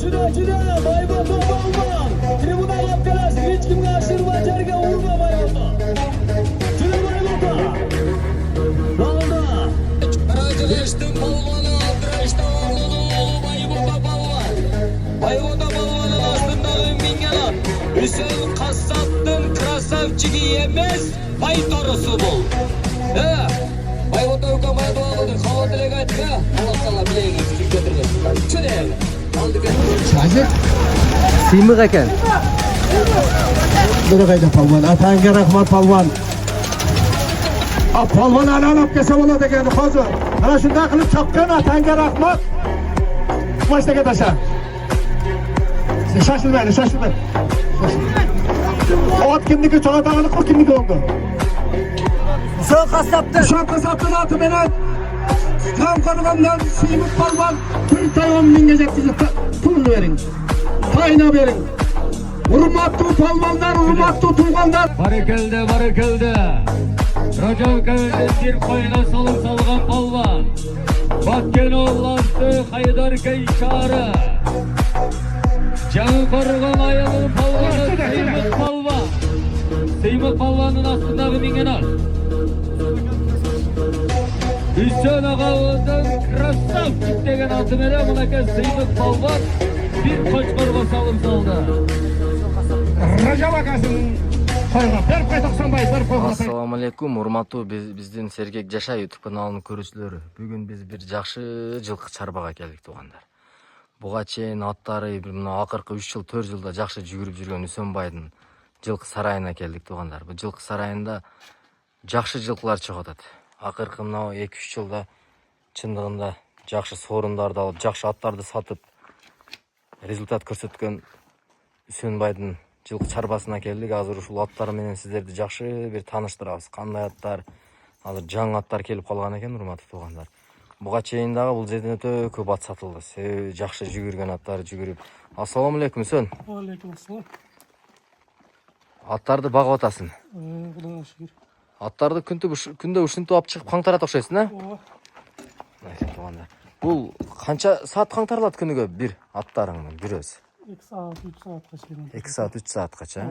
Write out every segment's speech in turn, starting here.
Juda Bayboto Polvon. Tribuna kapkalas hech kimga aşırma yerga urma Bayboto. Juda Bayboto. Bo'ldi. Rajlashdim polvoni Abdurashda o'g'li Bayboto polvon. Bayboto polvonning ostindagi mingalar. Hüseyin Qassobning krasavchigi emas, baytorosi bo'l. Bayboto hukumat o'g'li xavotirga aytma. Alloh taolo bilegiga tushib ketirgan. Juda. Sajid siymiq ekan. Durg'aydi polvon, atanga rahmat polvon. Polvon olib kelsa bo'ladi ekan hozir. Mana shunday qilib chopgan atanga rahmat. Mashtaga tasha. Shoshilmaydi, shoshilmaydi. Ot kimniki cho'g'atag'ini qil kimniki oldi. Shu qassobning oti bilan Tam qo'rg'ondan siymiq polvon pul tayyon mingga yetkazib pulni bering. Tayina bering. Hurmatli polvonlar, hurmatli tug'anlar. Barakalda. Rojavka'da bir qo'yna solgan polvon. Bakkan o'g'lasi Haydar Kayshari. Jan qo'rg'on ayoli polvoni siymiq polvon. Siymiq polvonning ostidagi mingalar. Hüseyin Ağa'dan krasavchik degan oti bilan bunaka siymiq polvon bir qo'chqorga salib soldi. Rajab akasının qo'yga berib qo'y 95 berib qo'y. Assalomu alaykum, hurmatli bizden Sergek Jasha YouTube kanalının көрүүчүлөрү. Бүгүн biz bir жакшы жылкы чарбага келдик туугандар. Буга чейин аттары мына акыркы 3 жыл 4 жылда жакшы жүгүрүп жүргөн Үсөнбайдын жылкы сарайына келдик туугандар. Бул жылкы сарайында жакшы жылкылар чыгып атат. Акыркы мына 2-3 жылда чындыгында жакшы сорундарды алып, жакшы аттарды сатып результат көрсөткөн Үсөнбайдын жылкы чарбасына келдик. Азыр ушул аттар менен сиздерди жакшы бир тааныштырабыз. Кандай аттар, азыр жаңы аттар келип калган экен, урматтуу туугандар. Буга чейин дагы бул жерден өтө көп ат сатылды. Жакшы жүгүргөн аттар жүгүрүп. Ассаламу алейкум Үсөн. Алейкум ассалам. Аттарды багып атасың. Кудайга шүгүр. Аттарды күндө ушинтип алып чыгып каңтарат окшойсуң, а? Ооба. Туугандар. Бул канча саат каңтарылат күнүгө бир аттарыңдын бирөөсү? 2 saat, 3 saatка чейин. 2 saat, 3 saatkacha.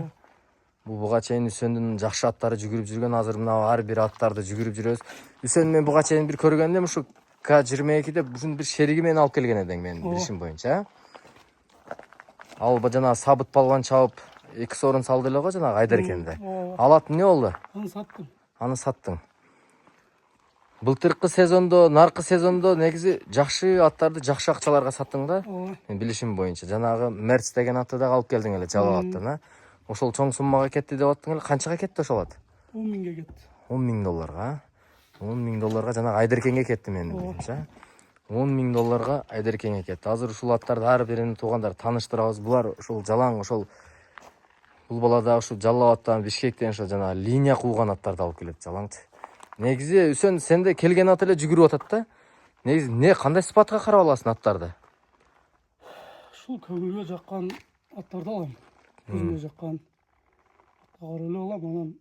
Бул буга чейин Үсөндүн жакшы аттары жүгүрүп жүргөн, азыр мына ар бир аттарды жүгүрүп жүрөбүз. Үсөн мен буга чейин бир көргөндөм ушу К22де ушун бир шериги менен алып келген эдиң менин билишим боюнча. Ал жана Сабыт полвон чабып 2 сорун салды эле го жана Айдаркенде. Ал ат эмне болду? Аны саттым. Аны саттың. Былтыркы сезондо, наркы сезондо негизи жакшы аттарды жакшы акчаларга саттың да? Ооба. Мен билишим боюнча. Жанагы Мерц деген атты да алып келдиң эле, жалап аттын, а? Ошол чоң суммага кетти деп аттың эле. Канчага кетти ошол ат? 10 миңге кетти. 10 миң долларга. 10 миң долларга жанагы Айдаркенге кетти менин билишимче. 10 миң долларга Айдаркенге кетти. Азыр ушул аттарды ар бирин туугандар тааныштырабыз. Булар ушул жалаң ошол бул бала да ушу Жалал аттан Бишкектен ошо жана линия кууган аттарды алып келет жалаңчы. Негизи Үсөн сенде келген ат эле жүгүрүп атат да. Негизи не кандай сыпатка карап аласың аттарды? Ушул көңүлгө жаккан аттарды алам. Көзүмгө жаккан аттар эле алам. Анан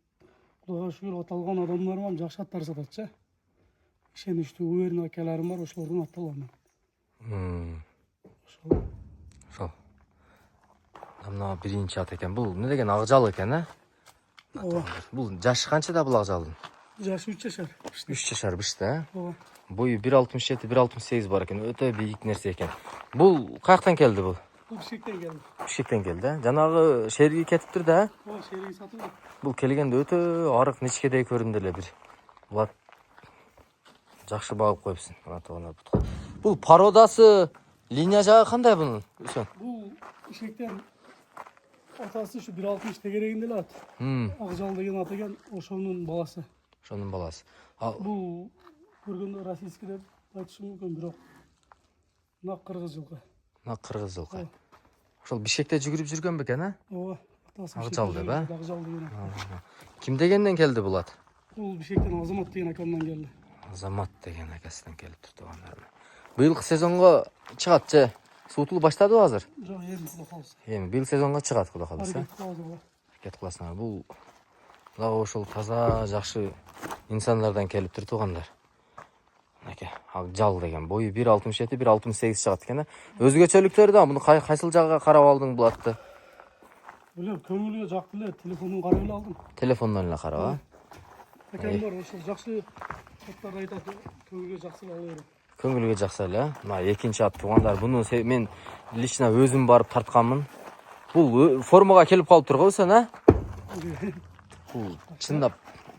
Кудайга шүгүр аталган адамдарым жакшы аттар сататчы. Ишеничтүү уверен акаларым бар, ошолордун аттарын алам. Ошол. Мына биринчи ат экен. Бул эмне деген акжал экен, а? Ооба. Бул жашы канчада бул акжалдын? Жашы 3 жашар. 3 жашар биште, а? Ооба. Бою 1.67, 1.68 бар экен. Өтө бийик нерсе экен. Бул каяктан келди бул? Бул Бишкектен келди. Бишкектен келди, а? Жанагы шериги кетиптир да? Ооба, шериги сатылды. Бул келгенде өтө арык ничкедей көрүндү эле бир. Бул ат жакшы багып коюпсуң. Бул породасы, линия жагы кандай бунун? Үсөн. Бул Бишкектен атасы ушу 1.60 тегерегинде эле ат. Акжал деген ат экен, ошонун баласы. Ошонун баласы. Бул көргөндө российский деп айтышым мүмкүн, бирок нак кыргыз жылкы. Нак кыргыз жылкы. Ошол Бишкекте жүгүрүп жүргөн бекен, а? Ооба. Атасы Акжал деп, а? Акжал деген ат. Ким дегенден келди бул ат? Бул Бишкектен Азамат деген акамдан келди. Азамат деген акасынан келиптир туугандар. Быйылкы сезонго чыгат же? Суутулуп баштадыбы азыр? Жок, эми Кудай калса. Эми быйыл сезонго чыгат Кудай калса. Аракет кыласыңар. Бул дагы ошол таза жакшы инсандардан келиптир туугандар. Мынакей, жал деген бою 1.67, 1.68 чыгат экен да. Өзгөчөлүктөрү да муну кайсыл жагга карап алдың бұл атты? Білем, көңілге жақты эле, телефонун карап эле алдым. Телефондон эле карап, а? Акам бар, ошол жакшы аттарды айтат, көңілге жақсы ала берет. Көңүлгө жакса эле. Мына экинчи ат туугандар. Буну мен лично өзүм барып тартканмын. Бул формага келип калып тургу сен, а? Бул чындап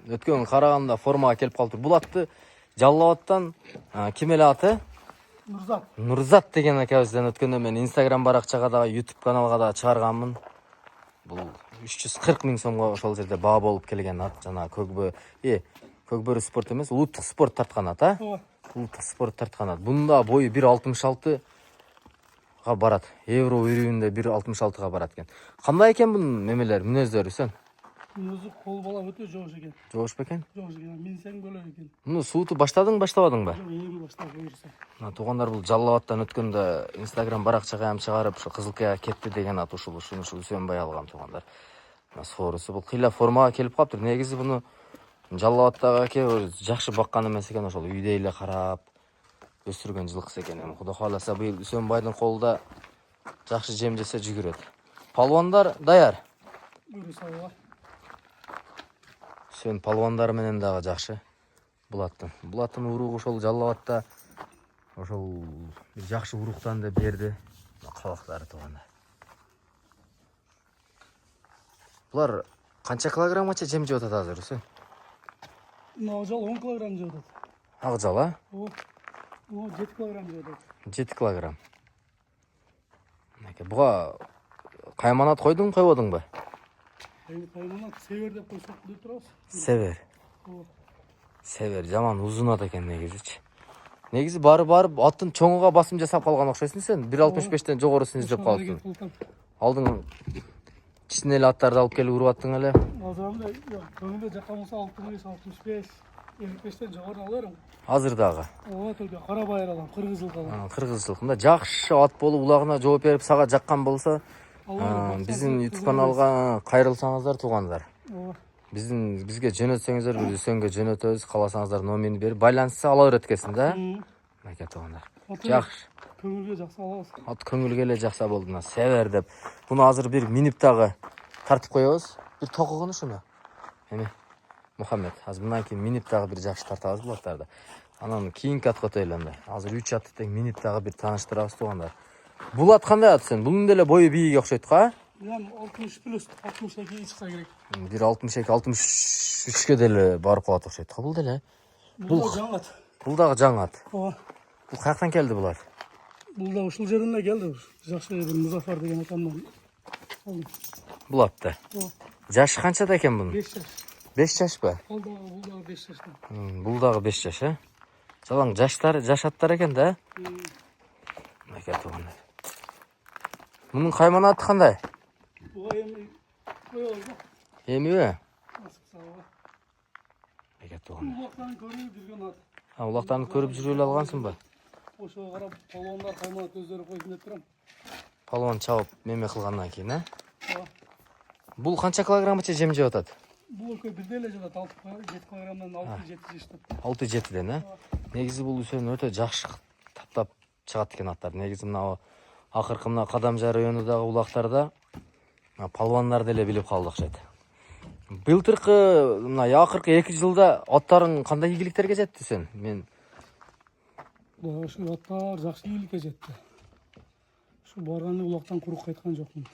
өткөн караганда формага келип калып тур. Бул атты Жалал Абадтан ким эле аты? Нурзат. Нурзат деген акабыздан өткөндө мен Instagram баракчага да, YouTube каналга да чыгарганмын. Бул 340 000 сомго ошол жерде баа болуп келген ат. Жана Көкбөрү спорт эмес, улуттук спорт тарткан ат, а? Улуттук спорт тарткан ат. Бунун да бою 1.66 га барат. Евро өрүүндө 1.66 га барат экен. Кандай экен бунун немелер, мүнөздөрү сен? Мүнөзү кол бала өтө жоош экен. Жоош бекен? Жоош экен. Минсең бөлөк экен. Муну сууту баштадың, баштабадыңбы? Жок, эми баштап буйрса. Туугандар, бул Жалал Абадтан өткөндө Instagram баракчага ham чыгарып, ушу Кызылкаяга кетти деген ат ушул Үсөнбай алган туугандар. Соорусу бул кыйла формага келип калыптыр. Негизи буну Жалал Абадтагы жакшы баккан эмес экен, ошол үйдө эле карап өстүргөн жылкысы экен. Эми Кудай кааласа быйыл Үсөнбайдын колунда жакшы жем жесе жүгүрөт. Палвандар даяр. Буйрса. Сен палвандары менен дагы жакшы. Бул аттын уругу ошол Жалал Абадта ошол жакшы уруктан деп берди. Кабактары туугандар. Булар канча килограммча жем жеп атат азыр сен? Мына жал 10 килограмм жеп атат. Ак жал, а? О, 7 килограмм жеп атат. 7 килограмм. Буга кайманат койдуң, койбодуңбу? Кайманат север деп койсок деп турабыз. Север. О, Север жаман узун ат экен негизичи. Негизи барып аттын чоңуга басым жасап калган окшойсуң сен. 1.65тен жогорусун издеп калыптың. Алдың кичине эле аттарды алып келип уруп аттың эле. Азырында көңүлгө жаккан болсо 65, 55тен жогору аларым. Азыр дагы. Ооба, только кара байыр алам, кыргыз жылкы алам. Кыргыз жылкында жакшы ат болуп улагына жооп берип сага жаккан болсо, биздин YouTube каналга кайрылсаңыздар туугандар. Ооба. Бизге жөнөтсөңүздөр, биз Үсөнгө жөнөтөбүз, кааласаңыздар номерин берип байланышса ала берет экенсиң да. Мынакей туугандар. Жакшы. Көңүлгө жакса алабыз. Ат көңүлгө эле жакса болду мына Север деп. Буну азыр бир минип дагы тартып коебуз. Бир токугун ушуну. Эми Мухаммед, азыр мындан кийин минип дагы бир жакшы тартабыз бул аттарды. Анан кийинки атка өтөлү анда. Азыр 3 атты тең минип дагы бир тааныштырабыз туугандар. Бул ат кандай ат сен? Бунун деле бою бийиги окшойт го? Мен 60 плюс 60 чыкса керек. 1.62, 63ке деле барып калат окшойт го бул деле. Бул жаңы ат. Бул дагы жаңы ат. Ооба. Бул каяктан келди булар? Бул да ушул жеринде келди. Жакшы бир Музафар деген атамдан алдым. Бул атты. Ооба. Жашы канчада экен бунун? 5 жаш. 5 жашпы? Бул дагы 5 жашта. Бул дагы 5 жаш, э? Жалаң жаш аттар экен да? Мынакей туугандар. Мунун кайманаты кандай? Буга эми коёбуз да. Эмиби? Асыксабы. Мынакей туугандар. Улактан көрүп жүргөн ат. Улактарын көрүп жүрүп эле алгансыңбы? Ошого карап полондар кайманат өздөрү койсун деп турам. Палуан чабып неме кылгандан кийин, э? Ооба. Бул канча килограммча жем жеп атат? Бул экөө бирдей эле жатат, 7 килограммдан 6-7 жештеп. 6-7ден, э? Негизи бул Үсөн өтө жакшы таптап чыгат экен аттар. Негизи мына акыркы мына Кадамжа районундагы улактарда палвандар деле билип калды окшойт. Былтыркы мына акыркы 2 жылда аттарың кандай ийгиликтерге жетти сен? Мен Ушул аттар жакшы ийгиликке жетти. Ушу барган улактан курук кайткан жокмун.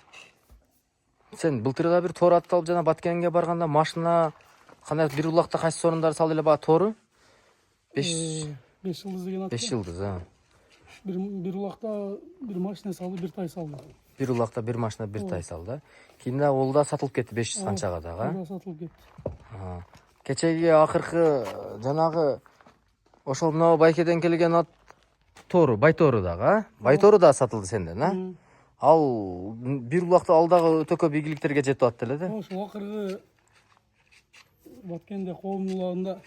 Сен былтыр да бир тоор атты алып жана Баткенге барганда машина кандай бир улакта кайсы сорундар салды эле баа тоору? 5 жылдыз деген ат. 5 жылдыз, а. Бир улакта бир машина салды, бир тай салды. Бир улакта бир машина бир тай салды. Кийин да ол да сатылып кетти 500 канчага дагы. Да сатылып кетти. Кечеги акыркы жанагы ошол мына Байкеден келген ат тоору, байтору дагы, а? Байтору да сатылды сенден, а? Ал бир улакта ал дагы өтө көп ийгиликтерге жетип атты эле да. Ошол акыркы Баткенде коомдун улагында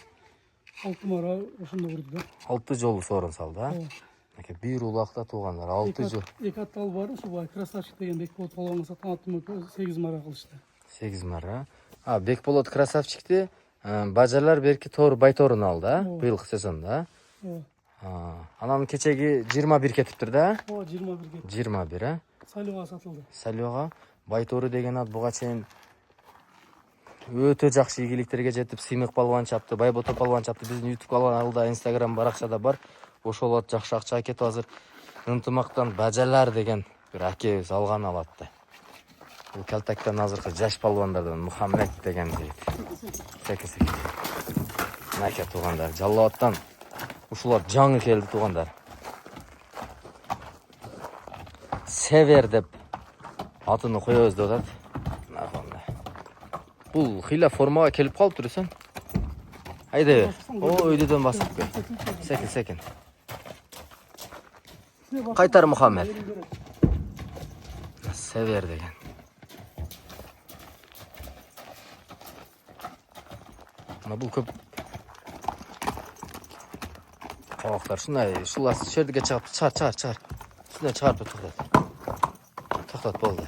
6 мара ошондо курду да. 6 жолу сорун салды, а? Бир улакта туугандар 6 жол. Эки ат алып барып, ушул Красавчик деген Бекболот палванга саткан аттым 8 мара кылышты. 8 мара. Бекболот Красавчикти бажалар берки тоор байторуну алды, а? Быйылкы сезондо, а? Анан кечеги 21 кетиптир да? О, 21 кетті. 21, а? Сайлыға сатылды. Сальвага Байтору деген ат буга чейин өтө жакшы ийгиликтерге жетип, Сыймык палван чапты, Байбото палван чапты. Биздин YouTube каналда, Instagram баракчада бар. Ошол ат жакшы акча кетип азыр Ынтымактан Бажалар деген бир акебиз алган алатты. Бул Калтактан азыркы жаш палвандардан Мухаммед деген дейт. Секи. Нака туугандар, Жалал аттан ушулар жаңы келди туугандар. Север деп атын коебуз деп атат. Бул хила формага келип калыптыр эсен. Айда. О, өйдөдөн басып кел. Секин. Кайтар Мухаммед. Север деген. Бул көп кабактар шундай шулас жерге чыгып чыгар. Шундай чыгарып токтот болду.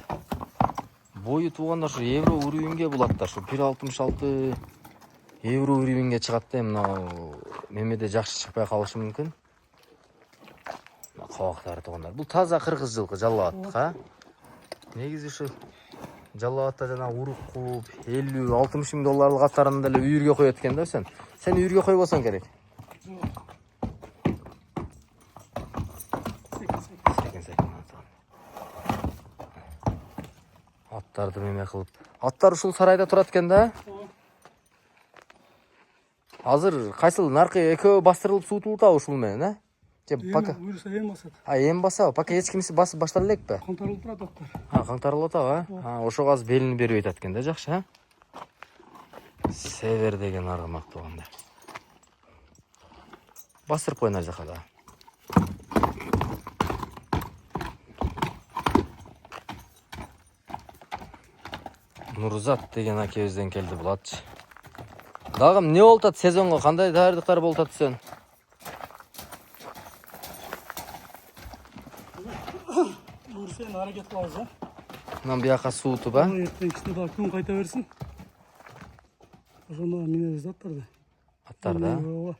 Бою туугандар шу евро уровеньге булаттар, шу 1.66 евро уровеньге чыгат да, мына мемеде жакшы чыкпай калышы мүмкүн. Кабактар туугандар. Бул таза кыргыз жылкы Жалал-атка. Негизи ушу Жалал-атта жана урук кууп 50-60 миң долларлык аттарын деле үйүргө коет экен да сен. Сен үйүргө койбосоң керек. Аттарды меме кылып. Аттар ушул сарайда турат экен да? Азыр кайсыл наркы экөө бастырылып суутулуп атабы ушул менен, а? Же пока. Буюрса эм басат. Эм басабы? Пока эч кимси басып баштала элекпи? Кантарылып турат аттар. Каңтарылып атабы, а? Ошого азыр белин берип атат экен да, жакшы, а? Север деген аргамак туугандар. Бастырып койнар жака да. Нурзат деген акебизден келди бул атчы. Дагы эмне болуп атат сезонго? Кандай даярдыктар болуп атат сен? Буюрса эми аракет кылабыз, а? Мындан бияка суутуп, а? Эртең кичте дагы күн кайта берсин. Ошондо минебиз аттарды. Аттарда.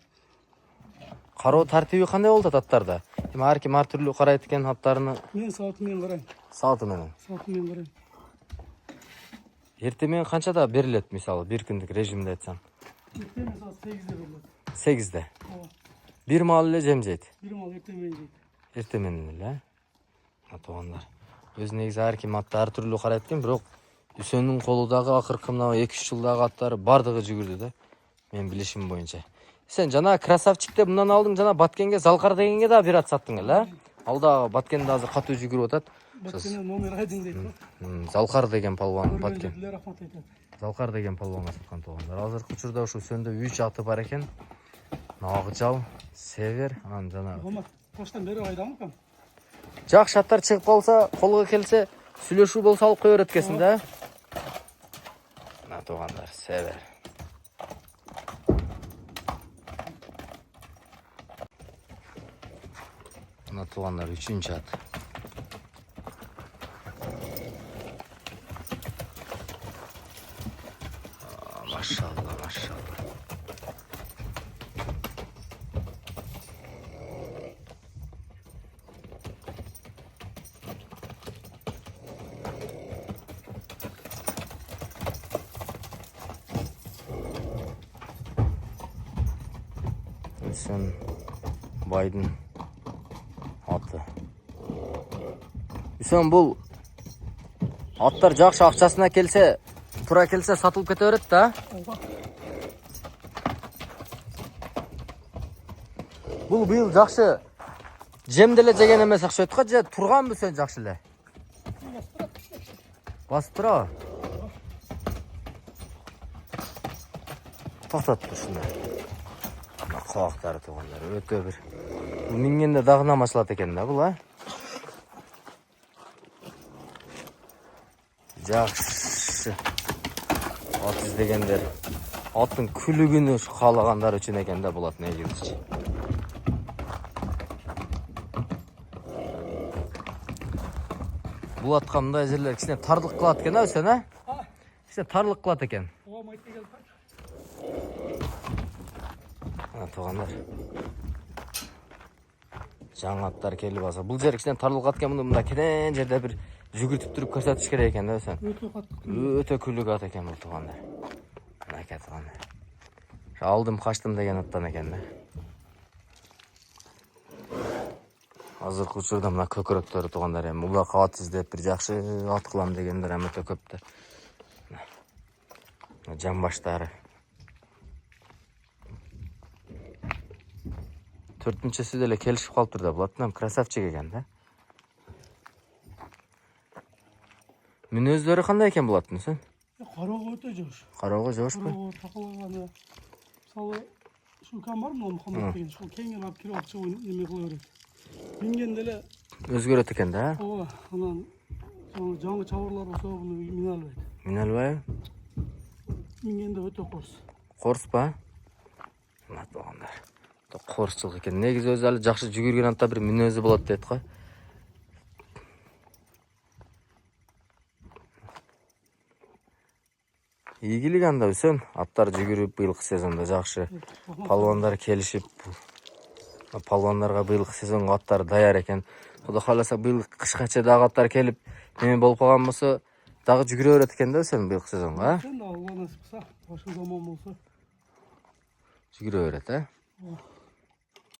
Кароо тартиби кандай болуп атат аттарда? Эми ар ким ар түрлүү карайт экен аттарыны. Мен сааты менен карайм. Сааты менен. Сааты менен карайм. Эртең менен канчада берилет, мисалы, бир күндүк режимде айтсаң? Эртең менен саат 8-де берилет. 8-де. Ооба. Бир маал эле жем жейт. Бир маал эртең менен жейт. Эртең менен эле, а? Туугандар. Өз негизи ар ким атты ар түрлүү карайт экен, бирок Үсөнүн колу дагы акыркы мына 2-3 жылдагы аттары бардыгы жүгүрдү да. Мен билишим боюнча. Сен жана красавчик деп мындан алдың, жана Баткенге Залкар дегенге да бир ат саттың эле, а? Ал да Баткенде азыр катуу жүгүрүп атат. Баткенде номер 1 дейт го. Залкар деген палван Баткен. Көргөндөр рахмат айтат. Залкар деген палванга саткан туугандар. Азыркы учурда ушу Үсөндө 3 аты бар экен. Акжал, Север, анан жана Омат, поштан бери айдамы кам? жакшы аттар чыгып калса, колго келсе, сүйлөшүү болсо алып кое берет экенсиң да. Мына туугандар, Север. Мына туугандар 3-чү ат. Машалла, машалла. Үсөн байдын аты. Үсөн бул аттар жакшы акчасына келсе, тура келсе сатылып кете берет да. Бул быйыл жакшы жемделе жеген эмес акча өткө, же турганбы сен жакшы эле? Басып турабы? Токтот ушундай. Кабактары туугандар өтө бир. Мингенде дагы намашылат экен да бул, а? Жакшы. Ат издегендер. Аттын күлүгүнү каалагандар үчүн экен да бул ат негизи. Бул атка мындай жерлер кичине тарлык кылат экен, а Үсөн, а? Кичине тарлык кылат экен. Ооба, майтта келип. Туугандар. жаңы аттар келип алса. Бул жер кичине тарылып калат экен, мында кенен жерде бир жүгүртүп туруп көрсөтүш керек экен да сен. Өтө катты. Өтө күлүк ат экен бул туугандар. Мынакей туугандар. Алдым качтым деген аттан экен да. Азыркы учурда мына көкөрөктөр туугандар эми улак кабат издеп бир жакшы ат кылам дегендер эми өтө көп да. Жамбаштары. 4-нчеси деле келишип калыптыр да, булат нам красавчик экен да. Мүнөздөрү кандай экен булаттын сен? Кароого өтө жош. Кароого жошпу? Кароого такалаган. Мисалы ушул кам бар мына Мухаммад деген, ушул кеңген алып кирип алып чыгып неме кыла берет. Минген деле Өзгөрөт экен да. ооба, анан жаңы чабырлар болсо буну мине албайт. Мине албайбы? Мингенде өтө корс. Корс ба? Мына туугандар. Корсчулук экен. Негизи өзү али жакшы жүгүргөн атта бир мүнөзү болот дейт го. Ийгилик анда Үсөн. Аттар жүгүрүп быйылкы сезонда жакшы. Палвандар келишип. Палвандарга быйылкы сезонго аттар даяр экен. Кудай кааласа быйыл кышкача дагы аттар келип, неме болуп калган болсо, дагы жүгүрө берет экен да Үсөн быйылкы сезонго, а? Алла насип кылса, башка заман болсо. Жүгүрө берет, а?